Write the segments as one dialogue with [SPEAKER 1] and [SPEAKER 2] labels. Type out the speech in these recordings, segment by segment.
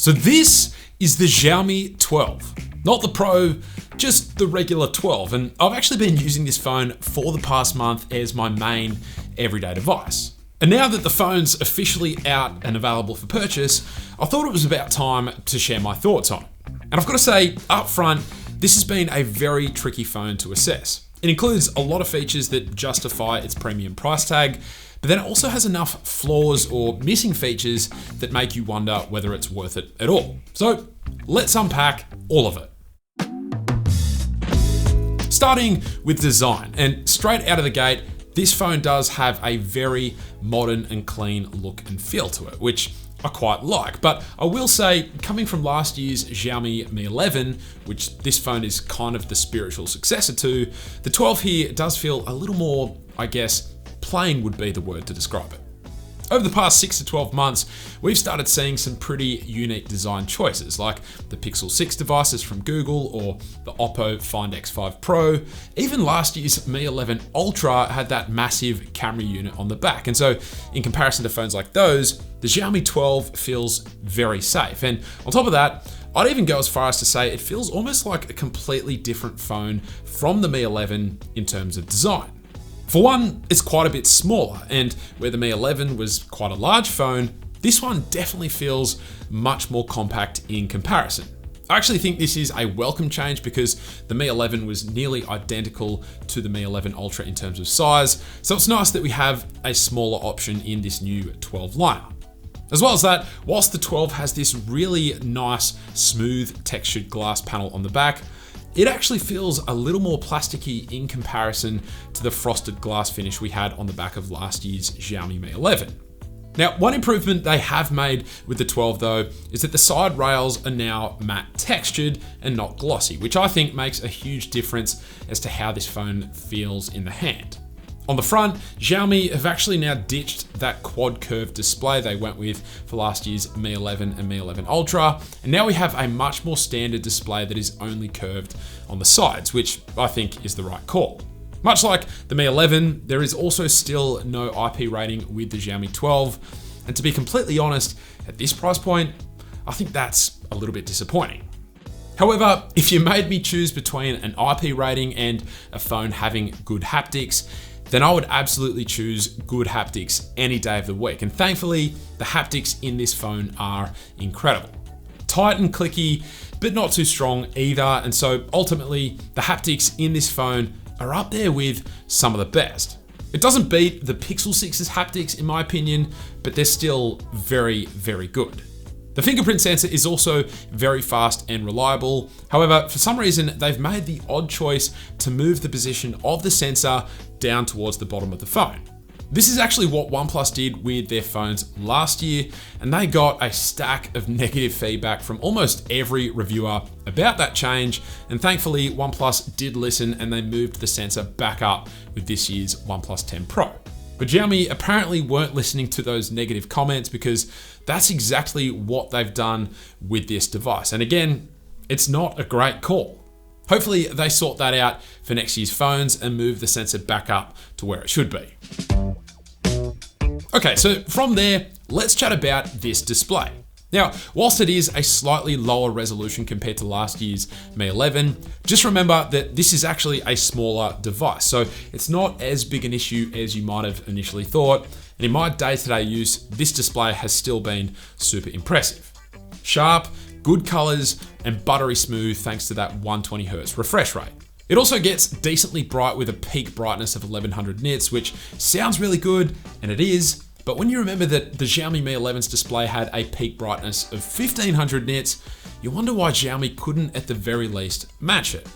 [SPEAKER 1] So this is the Xiaomi 12, not the Pro, just the regular 12. And I've actually been using this phone for the past month as my main everyday device. And now that the phone's officially out and available for purchase, I thought it was about time to share my thoughts on it. And I've got to say, up front, this has been a very tricky phone to assess. It includes a lot of features that justify its premium price tag, but then it also has enough flaws or missing features that make you wonder whether it's worth it at all. So let's unpack all of it. Starting with design, and straight out of the gate, this phone does have a very modern and clean look and feel to it, which I quite like. But I will say, coming from last year's Xiaomi Mi 11, which this phone is kind of the spiritual successor to, the 12 here does feel a little more, I guess, plain would be the word to describe it. Over the past 6 to 12 months, we've started seeing some pretty unique design choices, like the Pixel 6 devices from Google or the Oppo Find X5 Pro. Even last year's Mi 11 Ultra had that massive camera unit on the back. And so in comparison to phones like those, the Xiaomi 12 feels very safe. And on top of that, I'd even go as far as to say it feels almost like a completely different phone from the Mi 11 in terms of design. For one, it's quite a bit smaller, and where the Mi 11 was quite a large phone, this one definitely feels much more compact in comparison. I actually think this is a welcome change because the Mi 11 was nearly identical to the Mi 11 Ultra in terms of size, so it's nice that we have a smaller option in this new 12 lineup. As well as that, whilst the 12 has this really nice, smooth textured glass panel on the back, it actually feels a little more plasticky in comparison to the frosted glass finish we had on the back of last year's Xiaomi Mi 11. Now, one improvement they have made with the 12 though, is that the side rails are now matte textured and not glossy, which I think makes a huge difference as to how this phone feels in the hand. On the front, Xiaomi have actually now ditched that quad curved display they went with for last year's Mi 11 and Mi 11 Ultra, and now we have a much more standard display that is only curved on the sides, which I think is the right call. Much like the Mi 11, there is also still no IP rating with the Xiaomi 12, and to be completely honest, at this price point, I think that's a little bit disappointing. However, if you made me choose between an IP rating and a phone having good haptics, then I would absolutely choose good haptics any day of the week. And thankfully, the haptics in this phone are incredible. Tight and clicky, but not too strong either. And so ultimately, the haptics in this phone are up there with some of the best. It doesn't beat the Pixel 6's haptics in my opinion, but they're still very, very good. The fingerprint sensor is also very fast and reliable. However, for some reason, they've made the odd choice to move the position of the sensor down towards the bottom of the phone. This is actually what OnePlus did with their phones last year, and they got a stack of negative feedback from almost every reviewer about that change, and thankfully OnePlus did listen and they moved the sensor back up with this year's OnePlus 10 Pro. But Xiaomi apparently weren't listening to those negative comments because that's exactly what they've done with this device. And again, it's not a great call. Hopefully they sort that out for next year's phones and move the sensor back up to where it should be. Okay, so from there, let's chat about this display. Now, whilst it is a slightly lower resolution compared to last year's Mi 11, just remember that this is actually a smaller device, so it's not as big an issue as you might have initially thought, and in my day-to-day use, this display has still been super impressive. Sharp, good colors, and buttery smooth thanks to that 120Hz refresh rate. It also gets decently bright with a peak brightness of 1100 nits, which sounds really good, and it is, but when you remember that the Xiaomi Mi 11's display had a peak brightness of 1500 nits, you wonder why Xiaomi couldn't at the very least match it.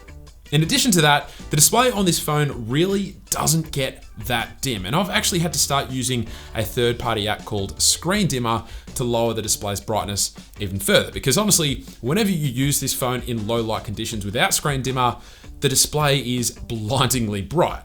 [SPEAKER 1] In addition to that, the display on this phone really doesn't get that dim, and I've actually had to start using a third-party app called Screen Dimmer to lower the display's brightness even further, because honestly, whenever you use this phone in low light conditions without Screen Dimmer, the display is blindingly bright.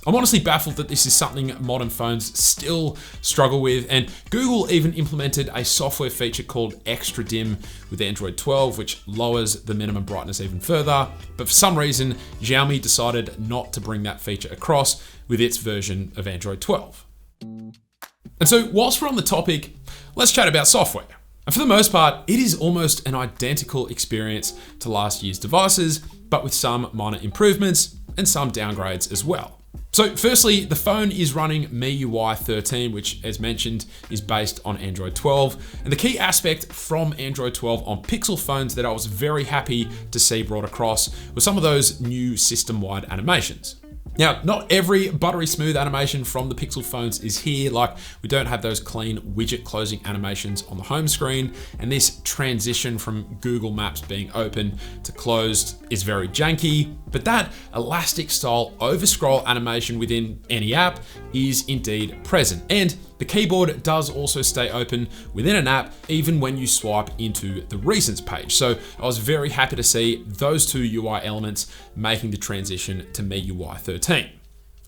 [SPEAKER 1] I'm honestly baffled that this is something modern phones still struggle with, and Google even implemented a software feature called Extra Dim with Android 12, which lowers the minimum brightness even further, but for some reason, Xiaomi decided not to bring that feature across with its version of Android 12. And so whilst we're on the topic, let's chat about software. And for the most part, it is almost an identical experience to last year's devices, but with some minor improvements and some downgrades as well. So firstly, the phone is running MIUI 13, which as mentioned is based on Android 12. And the key aspect from Android 12 on Pixel phones that I was very happy to see brought across were some of those new system-wide animations. Now, not every buttery smooth animation from the Pixel phones is here, like we don't have those clean widget closing animations on the home screen, and this transition from Google Maps being open to closed is very janky, but that elastic style overscroll animation within any app is indeed present. And the keyboard does also stay open within an app, even when you swipe into the recents page. So I was very happy to see those two UI elements making the transition to MIUI 13.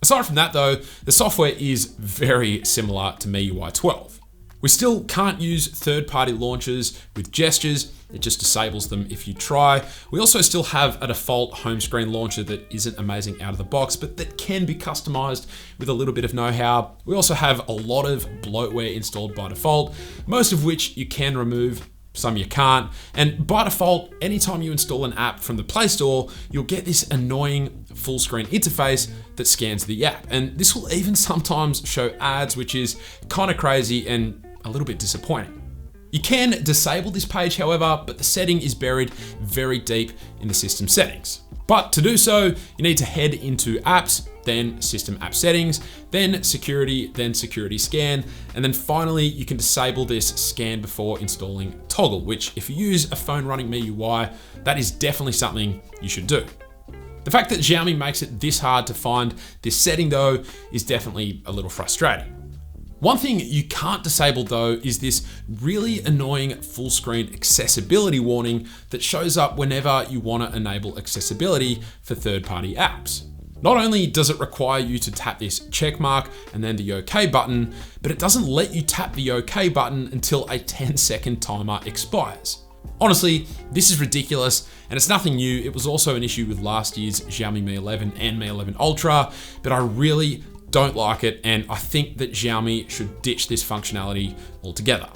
[SPEAKER 1] Aside from that though, the software is very similar to MIUI 12. We still can't use third-party launchers with gestures. It just disables them if you try. We also still have a default home screen launcher that isn't amazing out of the box, but that can be customized with a little bit of know-how. We also have a lot of bloatware installed by default, most of which you can remove, some you can't. And by default, anytime you install an app from the Play Store, you'll get this annoying full screen interface that scans the app. And this will even sometimes show ads, which is kind of crazy and a little bit disappointing. You can disable this page, however, but the setting is buried very deep in the system settings. But to do so, you need to head into apps, then system app settings, then security scan, and then finally you can disable this scan before installing toggle, which if you use a phone running MIUI, that is definitely something you should do. The fact that Xiaomi makes it this hard to find this setting though is definitely a little frustrating. One thing you can't disable though is this really annoying full screen accessibility warning that shows up whenever you want to enable accessibility for third-party apps. Not only does it require you to tap this check mark and then the OK button, but it doesn't let you tap the OK button until a 10-second timer expires. Honestly, this is ridiculous and it's nothing new. It was also an issue with last year's Xiaomi Mi 11 and Mi 11 Ultra, but I really don't like it, and I think that Xiaomi should ditch this functionality altogether.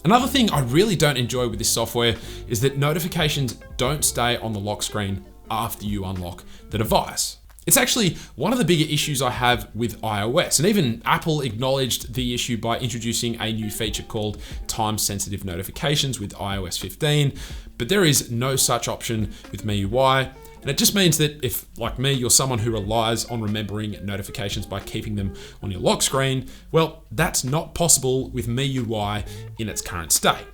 [SPEAKER 1] Another thing I really don't enjoy with this software is that notifications don't stay on the lock screen after you unlock the device. It's actually one of the bigger issues I have with iOS, and even Apple acknowledged the issue by introducing a new feature called time-sensitive notifications with iOS 15, but there is no such option with MIUI. And it just means that if, like me, you're someone who relies on remembering notifications by keeping them on your lock screen, well, that's not possible with MIUI in its current state.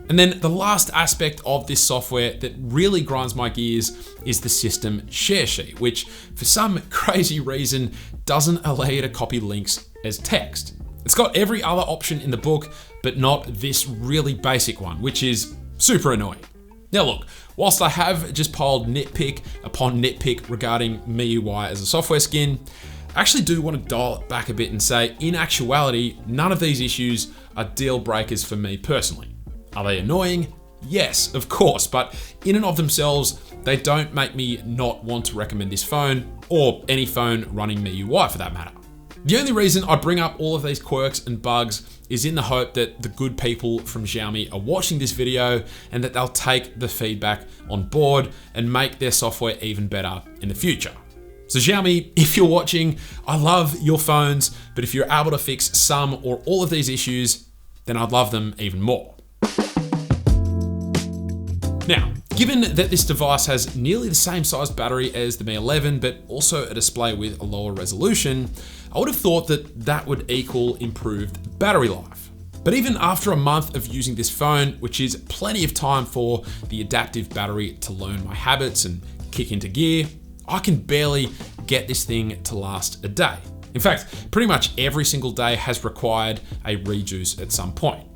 [SPEAKER 1] And then the last aspect of this software that really grinds my gears is the system share sheet, which for some crazy reason doesn't allow you to copy links as text. It's got every other option in the book, but not this really basic one, which is super annoying. Now look, whilst I have just piled nitpick upon nitpick regarding MIUI as a software skin, I actually do want to dial it back a bit and say, in actuality, none of these issues are deal breakers for me personally. Are they annoying? Yes, of course, but in and of themselves, they don't make me not want to recommend this phone, or any phone running MIUI for that matter. The only reason I bring up all of these quirks and bugs is in the hope that the good people from Xiaomi are watching this video and that they'll take the feedback on board and make their software even better in the future. So Xiaomi, if you're watching, I love your phones, but if you're able to fix some or all of these issues, then I'd love them even more. Now, given that this device has nearly the same size battery as the Mi 11, but also a display with a lower resolution, I would have thought that that would equal improved battery life. But even after a month of using this phone, which is plenty of time for the adaptive battery to learn my habits and kick into gear, I can barely get this thing to last a day. In fact, pretty much every single day has required a rejuice at some point.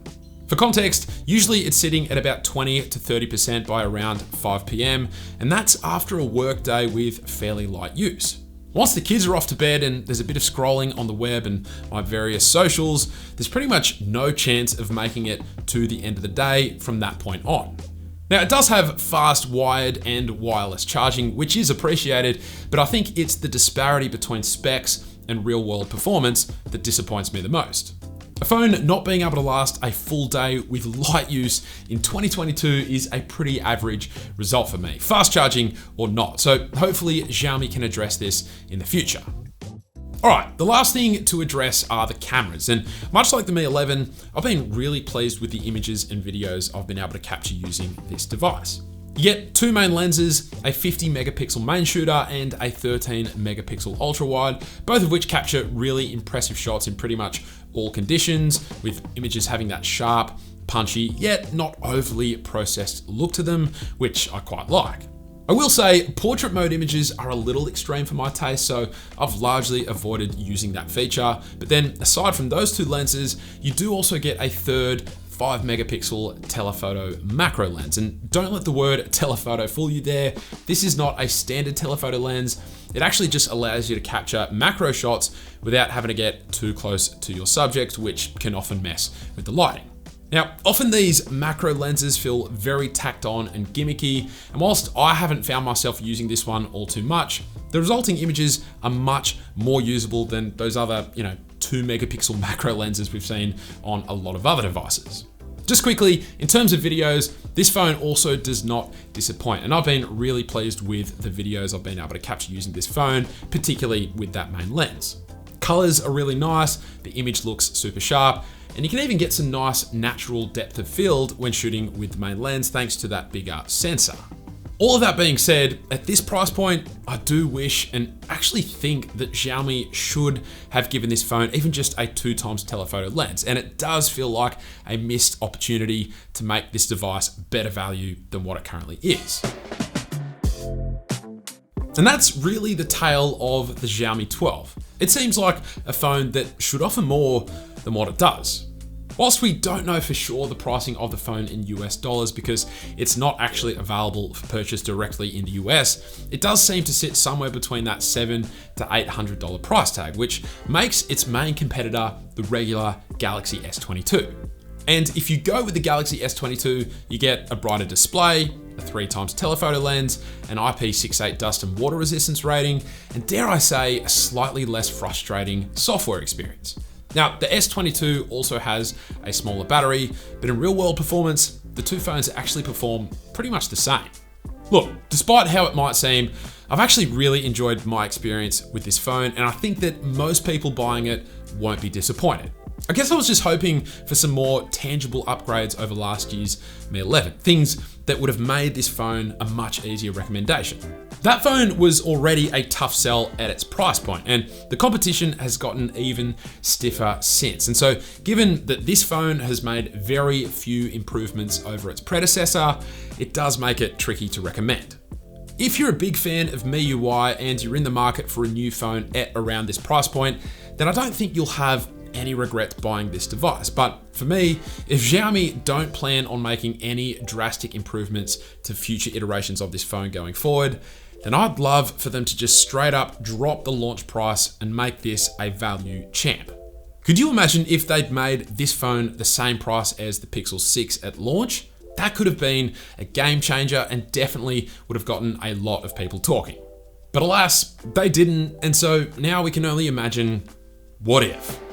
[SPEAKER 1] For context, usually it's sitting at about 20 to 30% by around 5 p.m, and that's after a work day with fairly light use. Once the kids are off to bed and there's a bit of scrolling on the web and my various socials, there's pretty much no chance of making it to the end of the day from that point on. Now, it does have fast wired and wireless charging, which is appreciated, but I think it's the disparity between specs and real-world performance that disappoints me the most. A phone not being able to last a full day with light use in 2022 is a pretty average result for me, fast charging or not. So hopefully Xiaomi can address this in the future. All right, the last thing to address are the cameras. And much like the Mi 11, I've been really pleased with the images and videos I've been able to capture using this device. You get two main lenses, a 50 megapixel main shooter and a 13 megapixel ultra wide, both of which capture really impressive shots in pretty much all conditions, with images having that sharp, punchy, yet not overly processed look to them, which I quite like. I will say portrait mode images are a little extreme for my taste, so I've largely avoided using that feature. But then aside from those two lenses, you do also get a third 5 megapixel telephoto macro lens. And don't let the word telephoto fool you there. This is not a standard telephoto lens. It actually just allows you to capture macro shots without having to get too close to your subject, which can often mess with the lighting. Now, often these macro lenses feel very tacked on and gimmicky, and whilst I haven't found myself using this one all too much, the resulting images are much more usable than those other, 2 megapixel macro lenses we've seen on a lot of other devices. Just quickly, in terms of videos, this phone also does not disappoint, and I've been really pleased with the videos I've been able to capture using this phone, particularly with that main lens. Colors are really nice, the image looks super sharp, and you can even get some nice natural depth of field when shooting with the main lens thanks to that bigger sensor. All of that being said, at this price point, I do wish and actually think that Xiaomi should have given this phone even just a 2x telephoto lens, and it does feel like a missed opportunity to make this device better value than what it currently is. And that's really the tale of the Xiaomi 12. It seems like a phone that should offer more than what it does. Whilst we don't know for sure the pricing of the phone in US dollars because it's not actually available for purchase directly in the US, it does seem to sit somewhere between that $700 to $800 price tag, which makes its main competitor the regular Galaxy S22. And if you go with the Galaxy S22, you get a brighter display, a 3x telephoto lens, an IP68 dust and water resistance rating, and dare I say, a slightly less frustrating software experience. Now, the S22 also has a smaller battery, but in real world performance, the two phones actually perform pretty much the same. Look, despite how it might seem, I've actually really enjoyed my experience with this phone, and I think that most people buying it won't be disappointed. I guess I was just hoping for some more tangible upgrades over last year's Mi 11, things that would have made this phone a much easier recommendation. That phone was already a tough sell at its price point, and the competition has gotten even stiffer since. And so, given that this phone has made very few improvements over its predecessor, it does make it tricky to recommend. If you're a big fan of MIUI and you're in the market for a new phone at around this price point, then I don't think you'll have any regret buying this device. But for me, if Xiaomi don't plan on making any drastic improvements to future iterations of this phone going forward, then I'd love for them to just straight up drop the launch price and make this a value champ. Could you imagine if they'd made this phone the same price as the Pixel 6 at launch? That could have been a game changer and definitely would have gotten a lot of people talking. But alas, they didn't, and so now we can only imagine what if.